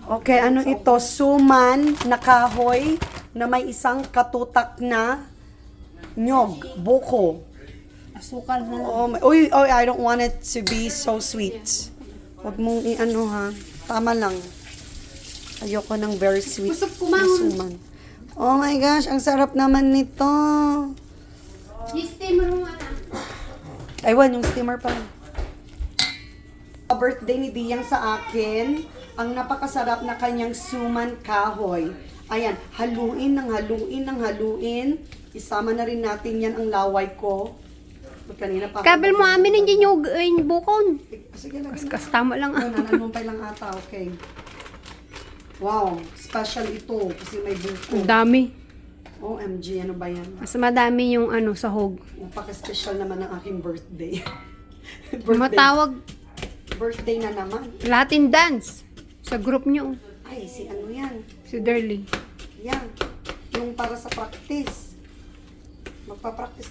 Okay, ano ito? Suman na kahoy na may isang katutak na nyog, buko. Asukal na lang. Uy, I don't want it to be so sweet. Huwag mong i-ano ha. Tama lang. Ayoko ng very sweet Kusog na kumangon. suman. Oh my gosh, ang sarap naman nito. Steamer mo ata. Aywan, yung steamer pa. Birthday ni Diyang sa akin, ang napakasarap na kanyang suman kahoy. Ayan, haluin ng haluin ng haluin. Isama na rin natin yan ang laway ko. Kanina pa. Kabel mo amin hindi yung bukon. Sige, lagyan Kas tama lang. Nananumpa lang ata, okay. Wow, special ito kasi may buko. Ang dami. OMG, ano ba yan? Mas madami yung ano, sahog. Napaka-special naman ng aking birthday. Matawag Birthday na naman. Latin dance sa group nyo. Ay, si ano yan? Si Derly. Yan. Yung para sa practice. Magpa-practice ka